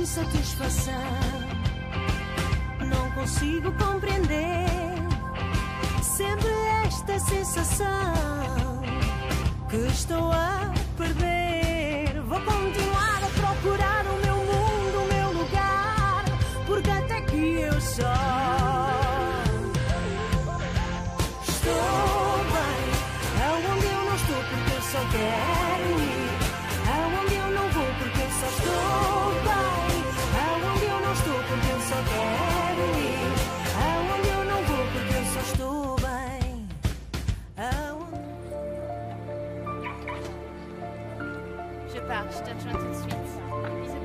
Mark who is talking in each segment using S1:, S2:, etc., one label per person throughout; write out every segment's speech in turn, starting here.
S1: insatisfação. Não consigo compreender sempre esta sensação que estou a perder. Vou continuar a procurar o meu mundo, o meu lugar, porque até aqui eu só estou bem. Aonde eu não estou porque eu só quero ir. Aonde eu não vou porque eu só estou bem. Aonde eu não estou porque eu só quero ir. Aonde eu não vou porque eu só estou bem. Aonde...
S2: Je pars, je te rejoins tout de suite. Bisous.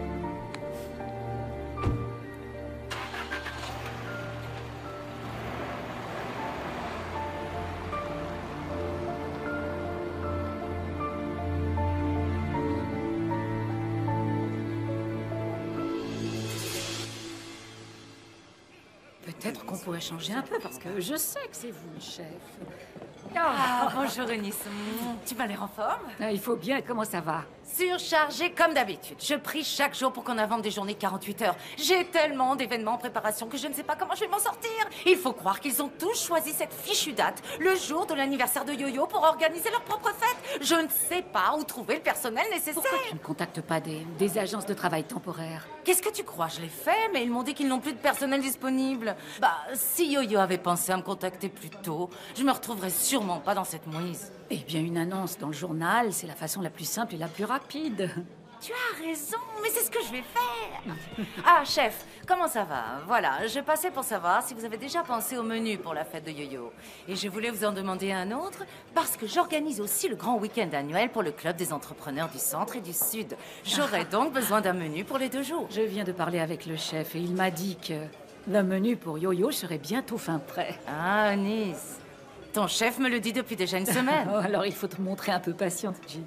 S3: Peut-être qu'on pourrait changer un peu, parce que je sais que c'est vous, le chef.
S4: Ah, bonjour Eunice. Tu m'as l'air en forme?
S3: Ah, il faut bien, comment ça va?
S4: Surchargée comme d'habitude. Je prie chaque jour pour qu'on invente des journées de 48 heures. J'ai tellement d'événements en préparation que je ne sais pas comment je vais m'en sortir. Il faut croire qu'ils ont tous choisi cette fichue date, le jour de l'anniversaire de Yo-Yo, pour organiser leur propre fête. Je ne sais pas où trouver le personnel nécessaire.
S3: Pourquoi tu ne contactes pas des agences de travail temporaires?
S4: Qu'est-ce que tu crois? Je l'ai fait, mais ils m'ont dit qu'ils n'ont plus de personnel disponible. Bah, si Yo-Yo avait pensé à me contacter plus tôt, je me retrouverais sûrement pas dans cette mouise.
S3: Eh bien, une annonce dans le journal, c'est la façon la plus simple et la plus rapide.
S4: Tu as raison, mais c'est ce que je vais faire. Ah, chef, comment ça va? Voilà, je passais pour savoir si vous avez déjà pensé au menu pour la fête de Yo-Yo. Et je voulais vous en demander un autre, parce que j'organise aussi le grand week-end annuel pour le club des entrepreneurs du centre et du sud. J'aurais donc besoin d'un menu pour les 2 jours.
S3: Je viens de parler avec le chef et il m'a dit que le menu pour Yo-Yo serait bientôt fin prêt.
S4: Ah, Nice. Ton chef me le dit depuis déjà une semaine.
S3: Oh, alors il faut te montrer un peu patiente, G.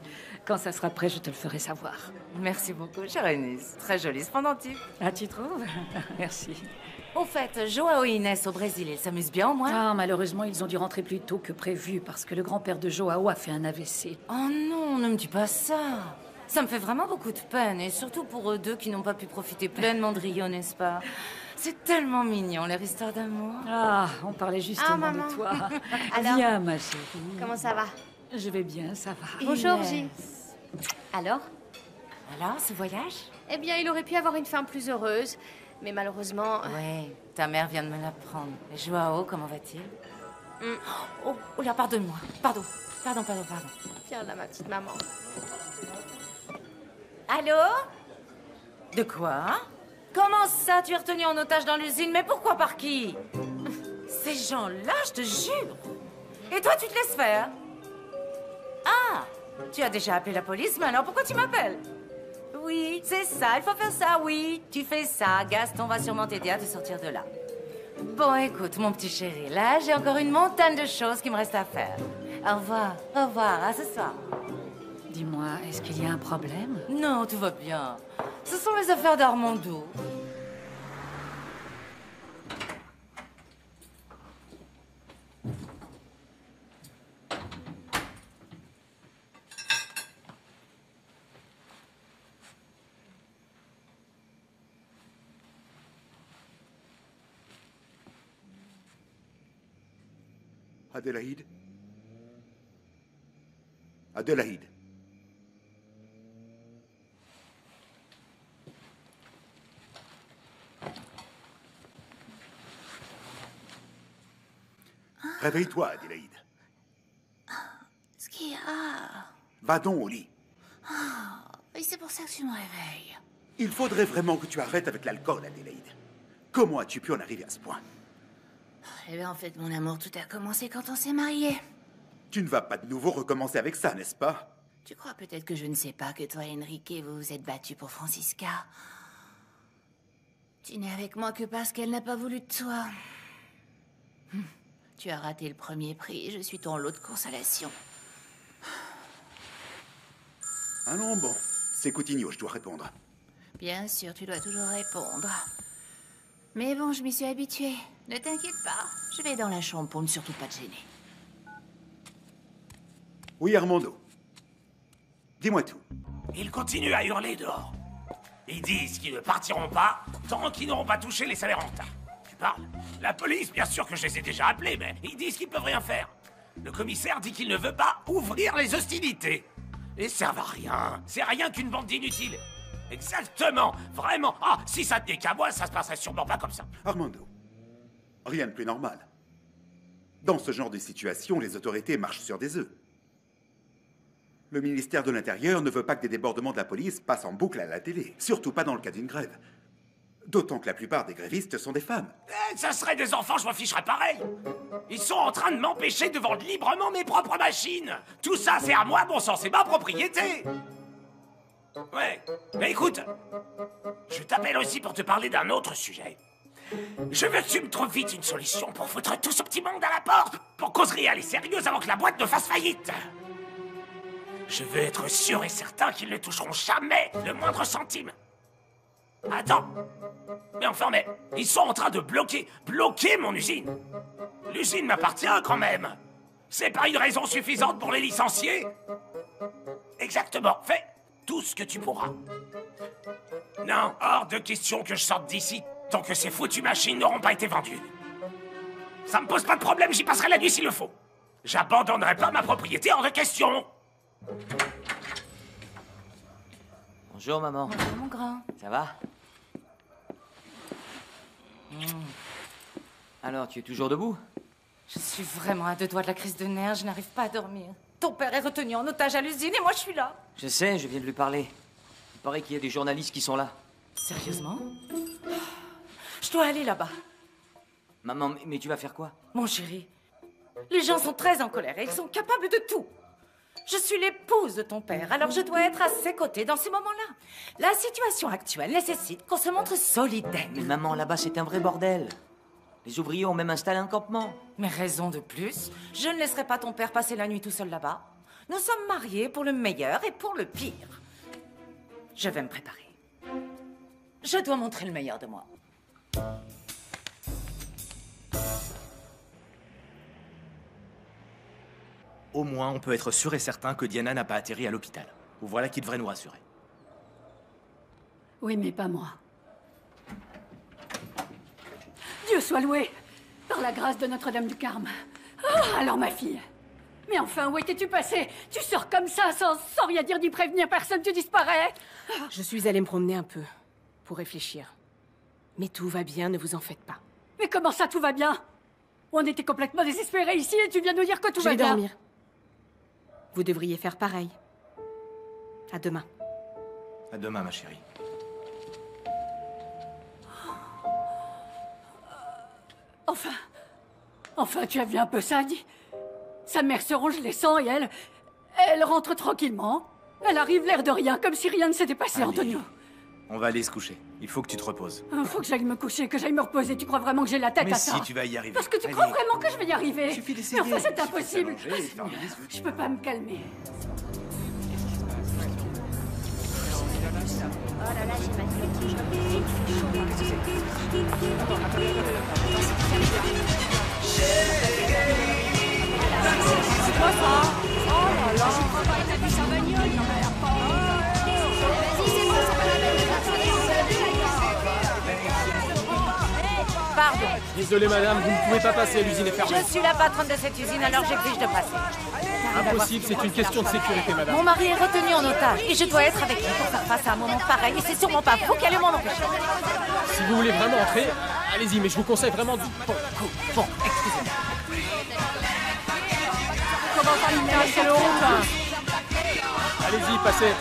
S3: Quand ça sera prêt, je te le ferai savoir.
S4: Merci beaucoup, chère Eunice. Très joli ce pendentif.
S3: Ah, tu trouves? Merci.
S4: Au fait, Joao et Inès au Brésil, ils s'amusent bien au moins?
S3: Ah, malheureusement, ils ont dû rentrer plus tôt que prévu parce que le grand-père de Joao a fait un AVC.
S4: Oh non, ne me dis pas ça. Ça me fait vraiment beaucoup de peine, et surtout pour eux deux qui n'ont pas pu profiter pleinement de Rio, n'est-ce pas? C'est tellement mignon, leur histoire d'amour.
S3: Ah, on parlait justement
S2: maman.
S3: de toi.
S2: Alors,
S3: Viens, ma chérie.
S2: comment ça va?
S3: Je vais bien, ça va.
S2: Bonjour,
S4: Inès.
S2: J. Alors?
S4: Alors, ce voyage?
S2: Eh bien, il aurait pu avoir une fin plus heureuse, mais malheureusement...
S4: Ouais, ta mère vient de me l'apprendre. Et Joao, comment va-t-il?
S2: Hmm.
S4: Oh là, pardonne-moi. Pardon.
S2: Viens là, ma petite maman.
S4: Allô? De quoi? Comment ça, tu es retenu en otage dans l'usine? Mais pourquoi, par qui? Ces gens-là, je te jure. Et toi, tu te laisses faire? Ah, tu as déjà appelé la police, mais alors pourquoi tu m'appelles? Oui, c'est ça, il faut faire ça, oui. Tu fais ça, Gaston va sûrement t'aider à te sortir de là. Bon, écoute, mon petit chéri, là, j'ai encore une montagne de choses qui me restent à faire. Au revoir, à ce soir.
S3: Dis-moi, est-ce qu'il y a un problème?
S4: Non, tout va bien. Ce sont les affaires d'Armando.
S5: Adélaïde? Adélaïde? Réveille-toi, Adélaïde.
S6: Ce qu'il y a...
S5: Va donc au lit.
S6: Et c'est pour ça que tu me réveilles.
S5: Il faudrait vraiment que tu arrêtes avec l'alcool, Adélaïde. Comment as-tu pu en arriver à ce point?
S6: Eh bien, en fait, mon amour, tout a commencé quand on s'est mariés.
S5: Tu ne vas pas de nouveau recommencer avec ça, n'est-ce pas?
S6: Tu crois peut-être que je ne sais pas que toi et Enrique, vous vous êtes battus pour Francisca. Tu n'es avec moi que parce qu'elle n'a pas voulu de toi. Tu as raté le premier prix, je suis ton lot de consolation.
S5: Ah non, bon. C'est Coutinho, je dois répondre.
S6: Bien sûr, tu dois toujours répondre. Mais bon, je m'y suis habituée. Ne t'inquiète pas, je vais dans la chambre pour ne surtout pas te gêner.
S5: Oui, Armando. Dis-moi tout.
S7: Il continue à hurler dehors. Ils disent qu'ils ne partiront pas tant qu'ils n'auront pas touché les salaires en retard. Tu parles? La police, bien sûr que je les ai déjà appelés, mais ils disent qu'ils peuvent rien faire. Le commissaire dit qu'il ne veut pas ouvrir les hostilités. Et ça va rien. C'est rien qu'une bande d'inutiles. Exactement, vraiment. Ah, si ça tenait qu'à moi, ça se passerait sûrement pas comme ça.
S5: Armando, rien de plus normal. Dans ce genre de situation, les autorités marchent sur des œufs. Le ministère de l'Intérieur ne veut pas que des débordements de la police passent en boucle à la télé. Surtout pas dans le cas d'une grève. D'autant que la plupart des grévistes sont des femmes.
S7: Ça serait des enfants, je m'en ficherais pareil. Ils sont en train de m'empêcher de vendre librement mes propres machines. Tout ça, c'est à moi, bon sang, c'est ma propriété. Ouais, mais écoute, je t'appelle aussi pour te parler d'un autre sujet. Je veux que tu me trouves vite une solution pour foutre tout ce petit monde à la porte, pour cause réelle et sérieuse avant que la boîte ne fasse faillite. Je veux être sûr et certain qu'ils ne toucheront jamais le moindre centime. Attends. Mais enfin, ils sont en train de bloquer mon usine. L'usine m'appartient quand même. C'est pas une raison suffisante pour les licencier? Exactement. Fais tout ce que tu pourras. Non, hors de question que je sorte d'ici tant que ces foutues machines n'auront pas été vendues. Ça me pose pas de problème, j'y passerai la nuit s'il le faut. J'abandonnerai pas ma propriété hors de question.
S8: Bonjour, maman.
S4: Bonjour, mon grand.
S8: Ça va? Alors, tu es toujours debout?
S4: Je suis vraiment à deux doigts de la crise de nerfs, je n'arrive pas à dormir. Ton père est retenu en otage à l'usine et moi je suis là.
S8: Je sais, je viens de lui parler. Il paraît qu'il y a des journalistes qui sont là.
S4: Sérieusement? Je dois aller là-bas.
S8: Maman, mais tu vas faire quoi?
S4: Mon chéri, les gens sont très en colère et ils sont capables de tout. Je suis l'épouse de ton père, alors je dois être à ses côtés dans ces moments-là. La situation actuelle nécessite qu'on se montre solidaire.
S8: Mais maman, là-bas, c'est un vrai bordel. Les ouvriers ont même installé un campement.
S4: Mais raison de plus, je ne laisserai pas ton père passer la nuit tout seul là-bas. Nous sommes mariés pour le meilleur et pour le pire. Je vais me préparer. Je dois montrer le meilleur de moi.
S9: Au moins, on peut être sûr et certain que Diana n'a pas atterri à l'hôpital. Ou voilà qui devrait nous rassurer.
S3: Oui, mais pas moi. Dieu soit loué, par la grâce de Notre-Dame du Carme. Oh, alors ma fille. Mais enfin, où étais-tu passée? Tu sors comme ça, sans rien dire ni prévenir personne, tu disparais.
S10: Je suis allée me promener un peu, pour réfléchir. Mais tout va bien, ne vous en faites pas.
S3: Mais comment ça, tout va bien? On était complètement désespérés ici et tu viens nous dire que tout va bien.
S10: Je vais dormir. Vous devriez faire pareil. À demain.
S9: À demain, ma chérie.
S3: Enfin, tu as vu un peu ça, Annie? Sa mère se ronge les sangs et elle rentre tranquillement. Elle arrive l'air de rien, comme si rien ne s'était passé,
S9: Allez.
S3: Antonio.
S9: On va aller se coucher. Il faut que tu te reposes.
S3: Faut que j'aille me coucher, que j'aille me reposer. Tu crois vraiment que j'ai la tête
S9: Mais
S3: à ça?
S9: si, tu vas y arriver.
S3: Parce que tu
S9: Allez.
S3: crois vraiment que je vais y arriver?
S9: Il suffit
S3: Mais
S9: d'essayer.
S3: enfin, c'est
S9: Il suffit de
S3: impossible.
S9: s'allonger et de faire des bisous.
S3: Je peux pas me calmer.
S2: Oh là là, j'ai mal fait.
S1: C'est quoi ça? Oh là là. Je crois pas que t'as vu sa bagnole. Non, mais
S4: Pardon.
S11: Désolé madame, vous ne pouvez pas passer, l'usine est fermée.
S4: Je suis la patronne de cette usine, alors j'exige de passer.
S11: Impossible, c'est une question de sécurité, madame.
S4: Mon mari est retenu en otage et je dois être avec lui pour faire face à un moment pareil et c'est sûrement pas vous qui allez m'en empêcher.
S11: Si vous voulez vraiment entrer, allez-y, mais je vous conseille vraiment de...
S4: Bon, excusez-moi.
S10: Comment ça me met c'est le honte?
S11: Allez-y, passez.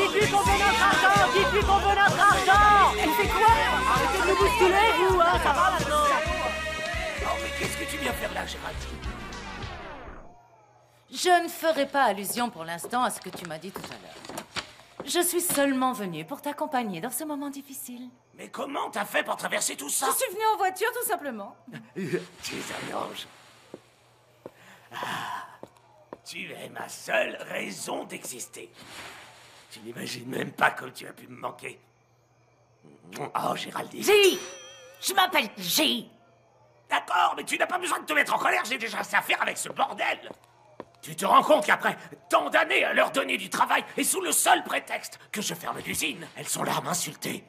S1: dites-lui qu'on veut notre argent. Dites-lui qu'on veut notre argent. Elle fait quoi? Arrêtez de me bousculer, vous, hein. Ça va maintenant?
S7: Oh, mais qu'est-ce que tu viens faire là, Géraldine?
S4: Je ne ferai pas allusion pour l'instant à ce que tu m'as dit tout à l'heure. Je suis seulement venue pour t'accompagner dans ce moment difficile.
S7: Mais comment t'as fait pour traverser tout ça?
S4: Je suis venue en voiture, tout simplement.
S7: Tu es un ange. Ah, tu es ma seule raison d'exister. Tu n'imagines même pas comme tu as pu me manquer. Oh, Géraldine.
S4: J. Je m'appelle J.
S7: D'accord, mais tu n'as pas besoin de te mettre en colère, j'ai déjà assez à faire avec ce bordel. Tu te rends compte qu'après tant d'années à leur donner du travail, et sous le seul prétexte que je ferme l'usine, elles sont là à m'insulter.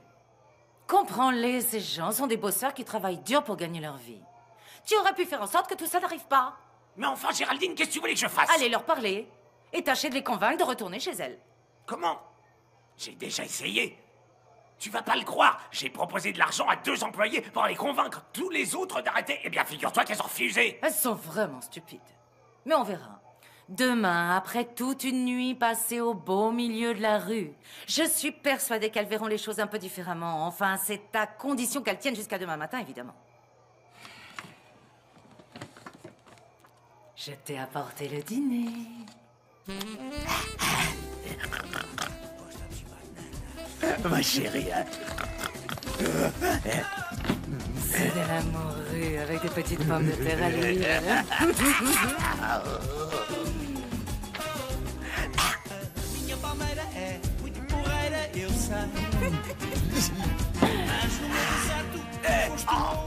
S4: Comprends-les, ces gens sont des bosseurs qui travaillent dur pour gagner leur vie. Tu aurais pu faire en sorte que tout ça n'arrive pas.
S7: Mais enfin, Géraldine, qu'est-ce que tu voulais que je fasse?
S4: Allez leur parler et tâcher de les convaincre de retourner chez elles.
S7: Comment? J'ai déjà essayé. Tu vas pas le croire, j'ai proposé de l'argent à 2 employés pour les convaincre tous les autres d'arrêter. Eh bien, figure-toi qu'elles ont refusé.
S4: Elles sont vraiment stupides. Mais on verra. Demain, après toute une nuit passée au beau milieu de la rue, je suis persuadée qu'elles verront les choses un peu différemment. Enfin, c'est à condition qu'elles tiennent jusqu'à demain matin, évidemment. Je t'ai apporté le dîner.
S7: Ma chérie, hein.
S4: C'est de la morue avec des petites pommes de terre à l'huile.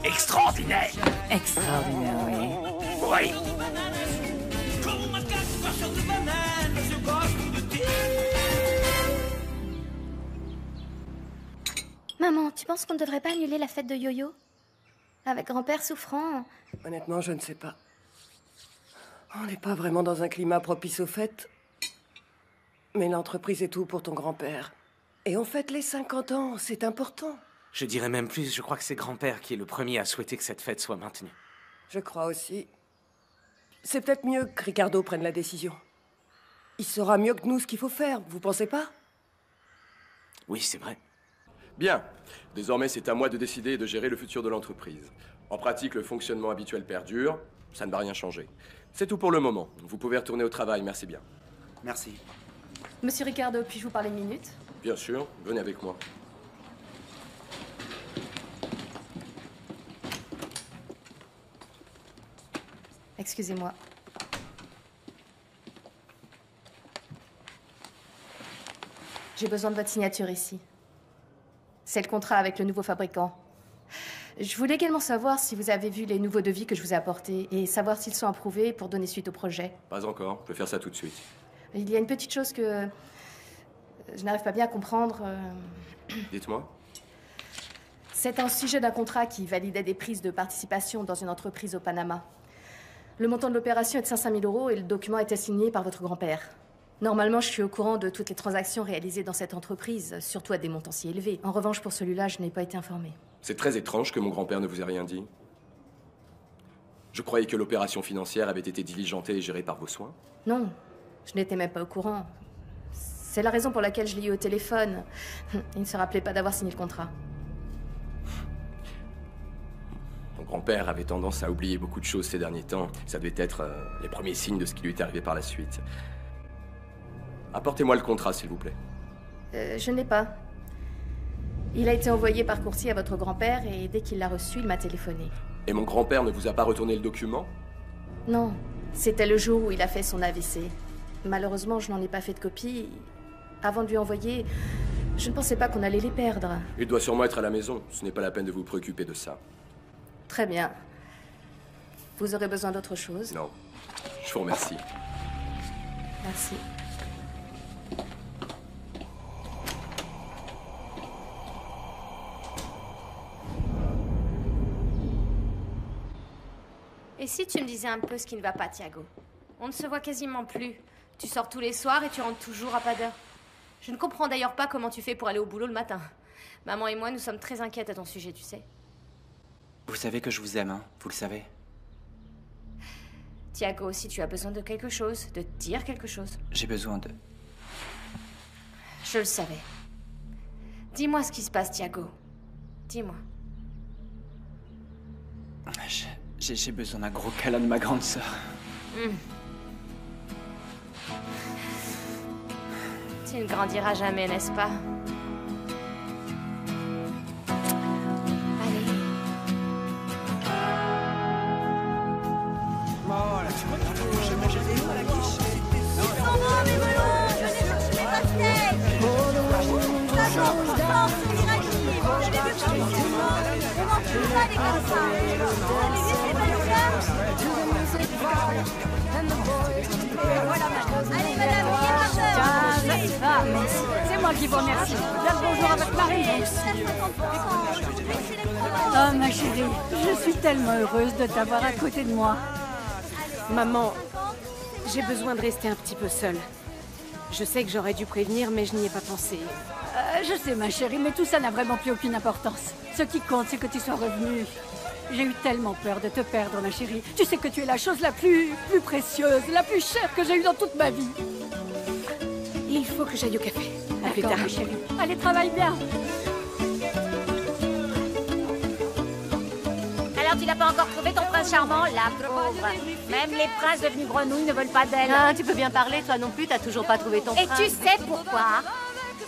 S7: Extraordinaire.
S4: Extraordinaire, oui.
S7: Oui.
S12: Maman, tu penses qu'on ne devrait pas annuler la fête de Yo-Yo? Avec grand-père souffrant.
S13: Honnêtement, je ne sais pas. On n'est pas vraiment dans un climat propice aux fêtes. Mais l'entreprise est tout pour ton grand-père. Et on fête les 50 ans, c'est important.
S9: Je dirais même plus, je crois que c'est grand-père qui est le premier à souhaiter que cette fête soit maintenue.
S13: Je crois aussi. C'est peut-être mieux que Ricardo prenne la décision. Il saura mieux que nous ce qu'il faut faire, vous pensez pas?
S9: Oui, c'est vrai.
S11: Bien. Désormais, c'est à moi de décider et de gérer le futur de l'entreprise. En pratique, le fonctionnement habituel perdure. Ça ne va rien changer. C'est tout pour le moment. Vous pouvez retourner au travail, merci bien.
S5: Merci.
S3: Monsieur Ricardo, puis-je vous parler une minute?
S11: Bien sûr, venez avec moi.
S12: Excusez-moi. J'ai besoin de votre signature ici. C'est le contrat avec le nouveau fabricant. Je voulais également savoir si vous avez vu les nouveaux devis que je vous ai apportés et savoir s'ils sont approuvés pour donner suite au projet.
S11: Pas encore, je vais faire ça tout de suite.
S12: Il y a une petite chose que je n'arrive pas bien à comprendre.
S11: Dites-moi.
S12: C'est un sujet d'un contrat qui validait des prises de participation dans une entreprise au Panama. Le montant de l'opération est de 500 000 € et le document était signé par votre grand-père. Normalement, je suis au courant de toutes les transactions réalisées dans cette entreprise, surtout à des montants si élevés. En revanche, pour celui-là, je n'ai pas été informée.
S11: C'est très étrange que mon grand-père ne vous ait rien dit. Je croyais que l'opération financière avait été diligentée et gérée par vos soins.
S12: Non, je n'étais même pas au courant. C'est la raison pour laquelle je l'ai eu au téléphone. Il ne se rappelait pas d'avoir signé le contrat.
S11: Mon grand-père avait tendance à oublier beaucoup de choses ces derniers temps. Ça devait être les premiers signes de ce qui lui est arrivé par la suite. Apportez-moi le contrat, s'il vous plaît.
S12: Je ne l'ai pas. Il a été envoyé par coursier à votre grand-père et dès qu'il l'a reçu, il m'a téléphoné.
S11: Et mon grand-père ne vous a pas retourné le document?
S12: Non, c'était le jour où il a fait son AVC. Malheureusement, je n'en ai pas fait de copie. Avant de lui envoyer, je ne pensais pas qu'on allait les perdre.
S11: Il doit sûrement être à la maison. Ce n'est pas la peine de vous préoccuper de ça.
S12: Très bien. Vous aurez besoin d'autre chose?
S11: Non. Je vous remercie.
S12: Merci.
S14: Et si tu me disais un peu ce qui ne va pas, Thiago? On ne se voit quasiment plus. Tu sors tous les soirs et tu rentres toujours à pas d'heure. Je ne comprends d'ailleurs pas comment tu fais pour aller au boulot le matin. Maman et moi, nous sommes très inquiètes à ton sujet, tu sais.
S8: Vous savez que je vous aime, hein? Vous le savez.
S14: Thiago, si tu as besoin de quelque chose, de dire quelque chose.
S8: J'ai besoin de...
S14: Je le savais. Dis-moi ce qui se passe, Thiago. Dis-moi.
S8: J'ai besoin d'un gros câlin de ma grande sœur.
S14: Tu ne grandiras jamais, n'est-ce pas? Allez.
S1: Voilà, tu vois, je vais manger des œufs à la quiche. Ils sont bons, mes melons! Venez chercher les pastèques!
S14: Allez, madame,
S3: C'est moi qui vous remercie. Bien le bonjour à votre mari. Oh, ma chérie, je suis tellement heureuse de t'avoir à côté de moi.
S10: Maman, j'ai besoin de rester un petit peu seule. Je sais que j'aurais dû prévenir, mais je n'y ai pas pensé.
S3: Je sais, ma chérie, mais tout ça n'a vraiment plus aucune importance. Ce qui compte, c'est que tu sois revenue. J'ai eu tellement peur de te perdre, ma chérie. Tu sais que tu es la chose la plus précieuse, la plus chère que j'ai eue dans toute ma vie.
S10: Il faut que j'aille au café. À plus
S3: D'accord,
S10: tard.
S3: ma chérie. Allez, travaille bien.
S6: Alors tu n'as pas encore trouvé ton prince charmant, la pauvre. Même les princes devenus grenouilles ne veulent pas d'elle.
S14: Ah, tu peux bien parler, toi non plus, t'as toujours pas trouvé ton
S6: Et
S14: prince.
S6: tu sais pourquoi?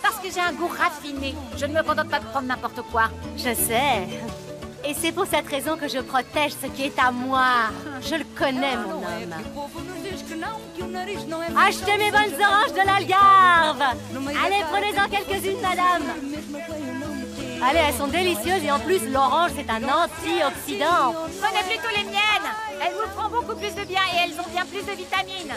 S6: Parce que j'ai un goût raffiné. Je ne me contente pas de prendre n'importe quoi.
S14: Je sais. Et c'est pour cette raison que je protège ce qui est à moi. Je le connais, mon homme. Achetez mes bonnes oranges de l'Algarve. Allez, prenez-en quelques-unes, madame. Allez, elles sont délicieuses et en plus, l'orange, c'est un antioxydant.
S6: Prenez plutôt les miennes. Elles vous feront beaucoup plus de bien et elles ont bien plus de vitamines.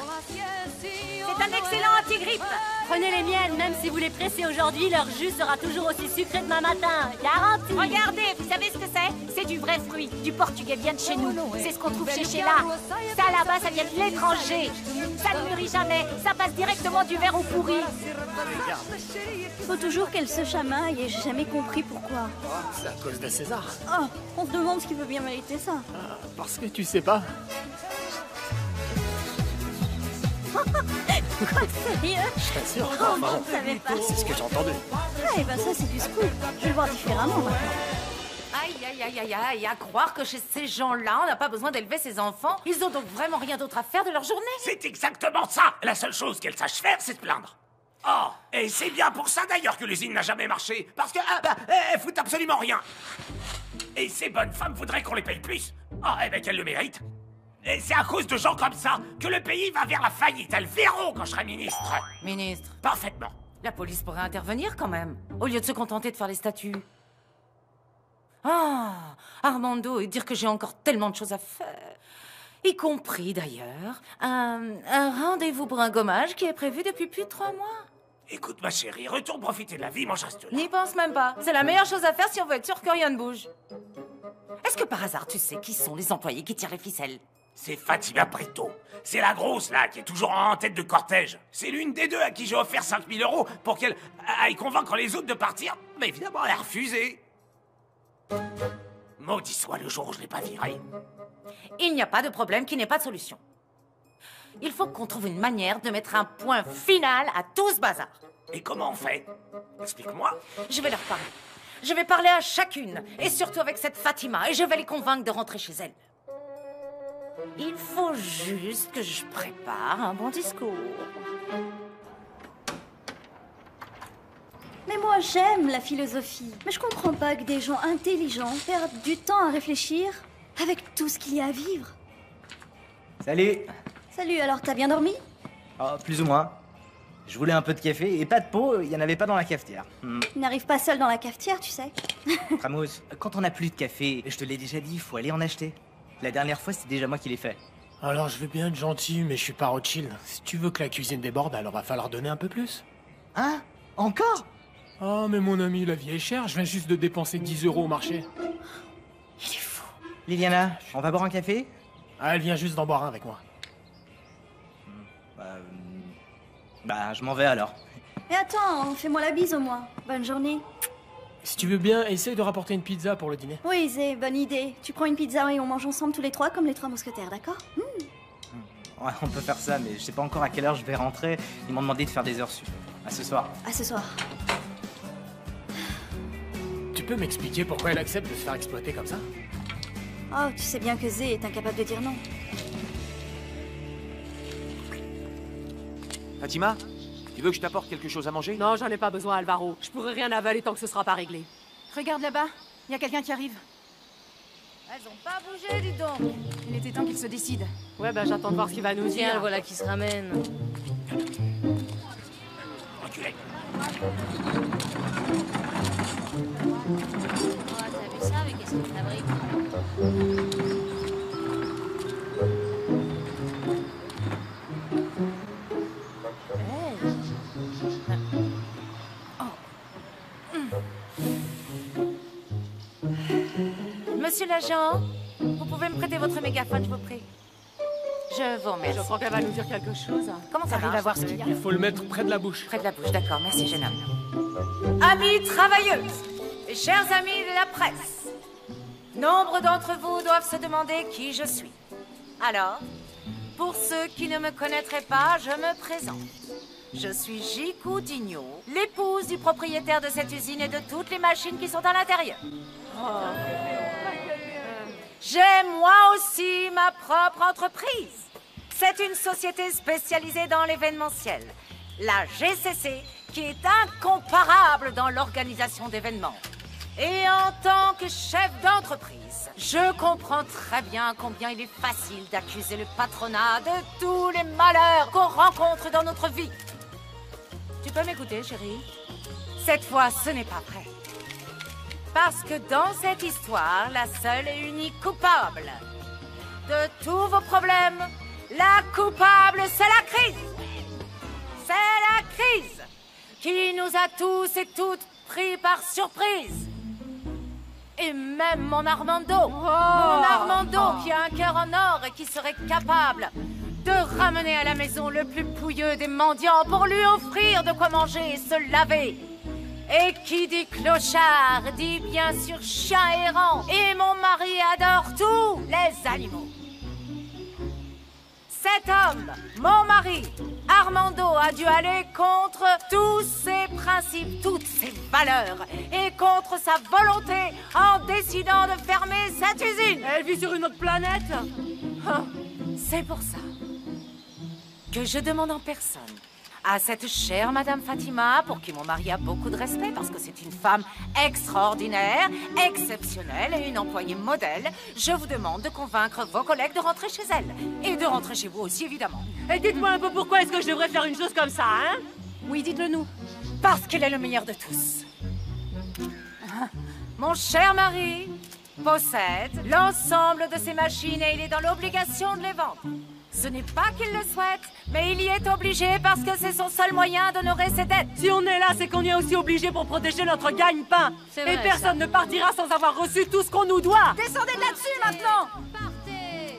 S6: C'est un excellent anti-grippe.
S14: Prenez les miennes, même si vous les pressez aujourd'hui, leur jus sera toujours aussi sucré demain matin. Garanti.
S6: Regardez, vous savez ce que c'est? C'est du vrai fruit, du portugais bien de chez nous. C'est ce qu'on trouve chez Sheila. Ça là-bas, ça vient de l'étranger. Ça ne mûrit jamais, ça passe directement du verre au pourri.
S15: Faut toujours qu'elle se chamaille et j'ai jamais compris pourquoi.
S16: C'est à cause de César.
S15: Oh, on se demande ce qui peut bien mériter ça.
S16: Parce que tu sais pas.
S15: Quoi, sérieux?
S16: Je t'assure.
S15: Oh,
S16: Enfin,
S15: je savais pas.
S16: c'est ce que j'ai entendu.
S15: Ah, et ben ça, c'est du scoop. Je vais le voir différemment maintenant.
S4: Aïe, aïe, aïe, aïe, aïe, à croire que chez ces gens-là, on n'a pas besoin d'élever ses enfants. Ils ont donc vraiment rien d'autre à faire de leur journée.
S7: C'est exactement ça. La seule chose qu'elles sachent faire, c'est se plaindre. Oh, et c'est bien pour ça d'ailleurs que l'usine n'a jamais marché. Parce que, elles foutent absolument rien. Et ces bonnes femmes voudraient qu'on les paye plus. Oh, eh ben qu'elles le méritent. Et c'est à cause de gens comme ça que le pays va vers la faillite. Elles verront quand je serai ministre.
S4: Ministre.
S7: Parfaitement.
S4: La police pourrait intervenir quand même, au lieu de se contenter de faire les statuts. Ah, Armando, et dire que j'ai encore tellement de choses à faire. Y compris d'ailleurs un rendez-vous pour un gommage qui est prévu depuis plus de 3 mois.
S7: Écoute, ma chérie, retourne profiter de la vie, moi je reste là.
S4: N'y pense même pas. C'est la meilleure chose à faire si on veut être sûr que rien ne bouge. Est-ce que par hasard tu sais qui sont les employés qui tirent les ficelles?
S7: C'est Fatima Brito. C'est la grosse, là, qui est toujours en tête de cortège. C'est l'une des deux à qui j'ai offert 5 000 € pour qu'elle aille convaincre les autres de partir. Mais évidemment, elle a refusé. Maudit soit le jour où je l'ai pas virée.
S4: Il n'y a pas de problème qui n'ait pas de solution. Il faut qu'on trouve une manière de mettre un point final à tout ce bazar.
S7: Et comment on fait? Explique-moi.
S4: Je vais leur parler. Je vais parler à chacune, et surtout avec cette Fatima, et je vais les convaincre de rentrer chez elle. Il faut juste que je prépare un bon discours.
S15: Mais moi, j'aime la philosophie. Mais je comprends pas que des gens intelligents perdent du temps à réfléchir avec tout ce qu'il y a à vivre.
S17: Salut.
S15: Salut, alors t'as bien dormi?
S17: Oh, plus ou moins. Je voulais un peu de café et pas de pot, il y en avait pas dans la cafetière.
S15: Il n'arrive pas seul dans la cafetière, tu sais.
S17: Ramos, quand on n'a plus de café, je te l'ai déjà dit, il faut aller en acheter. La dernière fois, c'est déjà moi qui l'ai fait.
S16: Alors, je veux bien être gentil, mais je suis pas Rothschild. Si tu veux que la cuisine déborde, alors va falloir donner un peu plus.
S17: Hein? Encore?
S16: Oh, mais mon ami, la vie est chère, je viens juste de dépenser 10 € au marché.
S17: Il est fou. Liliana, on va boire un café?
S16: Ah, elle vient juste d'en boire un avec moi.
S17: Bah, je m'en vais alors.
S15: Et attends, fais-moi la bise au moins. Bonne journée.
S16: Si tu veux bien, essaye de rapporter une pizza pour le dîner.
S15: Oui, Zé, bonne idée. Tu prends une pizza et on mange ensemble tous les trois comme les 3 mousquetaires, d'accord?
S17: Ouais, on peut faire ça, mais je sais pas encore à quelle heure je vais rentrer. Ils m'ont demandé de faire des heures sup. À ce soir.
S15: À ce soir.
S16: Tu peux m'expliquer pourquoi elle accepte de se faire exploiter comme ça?
S15: Oh, tu sais bien que Zé est incapable de dire non.
S18: Fatima, tu veux que je t'apporte quelque chose à manger?
S10: Non, j'en ai pas besoin, Alvaro. Je pourrais rien avaler tant que ce sera pas réglé.
S6: Regarde là-bas, il y a quelqu'un qui arrive.
S14: Elles ont pas bougé, dis donc.
S6: Il était temps qu'il se décide.
S10: Ouais, bah j'attends de voir ce qu'il va nous dire.
S14: Tiens, voilà qui se ramène.
S7: Reculez.
S14: t'as vu ça avec les de fabrique?
S4: Monsieur l'agent, vous pouvez me prêter votre mégaphone, je vous prie. Je vous remercie.
S10: Je crois qu'elle va nous dire quelque chose.
S4: Comment ça
S10: Arrive
S4: marche?
S10: à voir ce qu'il y a.
S16: Il faut le mettre près de la bouche.
S4: Près de la bouche, d'accord. Merci, jeune homme. Amis travailleuses et chers amis de la presse, nombre d'entre vous doivent se demander qui je suis. Alors, pour ceux qui ne me connaîtraient pas, je me présente. Je suis Jiku Digno, l'épouse du propriétaire de cette usine et de toutes les machines qui sont à l'intérieur. J'ai moi aussi ma propre entreprise. C'est une société spécialisée dans l'événementiel, la GCC, qui est incomparable dans l'organisation d'événements. Et en tant que chef d'entreprise, je comprends très bien combien il est facile d'accuser le patronat de tous les malheurs qu'on rencontre dans notre vie. Tu peux m'écouter, chérie? Cette fois, ce n'est pas vrai. Parce que dans cette histoire, la seule et unique coupable de tous vos problèmes, la coupable, c'est la crise. C'est la crise qui nous a tous et toutes pris par surprise. Et même mon Armando, qui a un cœur en or et qui serait capable de ramener à la maison le plus pouilleux des mendiants pour lui offrir de quoi manger et se laver. Et qui dit clochard, dit bien sûr chien errant. Et mon mari adore tous les animaux. Cet homme, mon mari, Armando, a dû aller contre tous ses principes, toutes ses valeurs, et contre sa volonté en décidant de fermer cette usine.
S10: Elle vit sur une autre planète.
S4: C'est pour ça que je demande en personne à cette chère Madame Fatima, pour qui mon mari a beaucoup de respect, parce que c'est une femme extraordinaire, exceptionnelle et une employée modèle, je vous demande de convaincre vos collègues de rentrer chez elle. Et de rentrer chez vous aussi, évidemment.
S10: Et dites-moi un peu pourquoi est-ce que je devrais faire une chose comme ça, hein?
S4: Oui, dites-le nous. Parce qu'il est le meilleur de tous. Mon cher mari possède l'ensemble de ces machines et il est dans l'obligation de les vendre. Ce n'est pas qu'il le souhaite, mais il y est obligé parce que c'est son seul moyen d'honorer ses dettes.
S10: Si on est là, c'est qu'on y est aussi obligé pour protéger notre gagne-pain. Et personne ne partira sans avoir reçu tout ce qu'on nous doit.
S4: Descendez de là-dessus maintenant.
S14: Partez.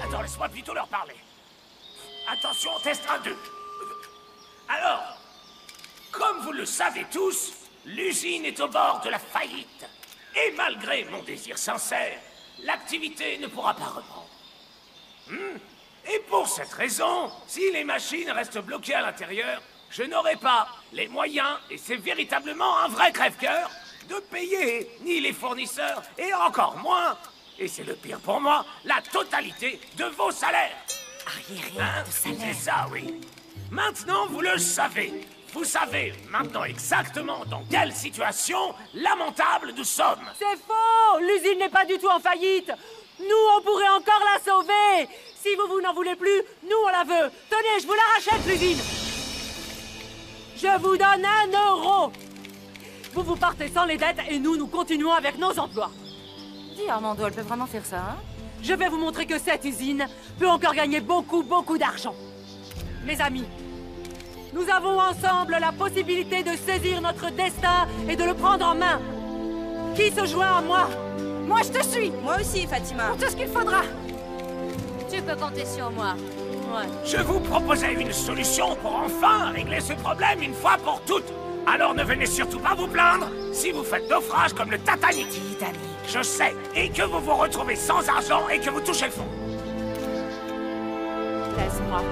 S7: Attends, laisse-moi plutôt leur parler. Attention, test 1, 2. Alors, comme vous le savez tous, l'usine est au bord de la faillite. Et malgré mon désir sincère, l'activité ne pourra pas reprendre. Et pour cette raison, si les machines restent bloquées à l'intérieur, je n'aurai pas les moyens, et c'est véritablement un vrai crève-cœur, de payer ni les fournisseurs, et encore moins, et c'est le pire pour moi, la totalité de vos salaires.
S4: Arriéré de salaire.
S7: C'est ça, oui. Maintenant, vous le savez. Vous savez maintenant exactement dans quelle situation lamentable nous sommes.
S10: C'est faux! L'usine n'est pas du tout en faillite. Nous, on pourrait encore la sauver. Si vous n'en voulez plus, nous, on la veut. Tenez, je vous la rachète, l'usine. Je vous donne 1 euro. Vous partez sans les dettes et nous continuons avec nos emplois.
S4: Dis, Armando, elle peut vraiment faire ça, hein?
S10: Je vais vous montrer que cette usine peut encore gagner beaucoup, beaucoup d'argent. Les amis, nous avons ensemble la possibilité de saisir notre destin et de le prendre en main. Qui se joint à moi?
S4: Moi, je te suis.
S12: Moi aussi, Fatima.
S4: Pour tout ce qu'il faudra.
S14: Tu peux compter sur moi. Ouais.
S7: Je vous proposais une solution pour enfin régler ce problème une fois pour toutes. Alors ne venez surtout pas vous plaindre si vous faites naufrage comme le Titanic. Je sais, et que vous vous retrouvez sans argent et que vous touchez le fond.
S4: Laisse-moi.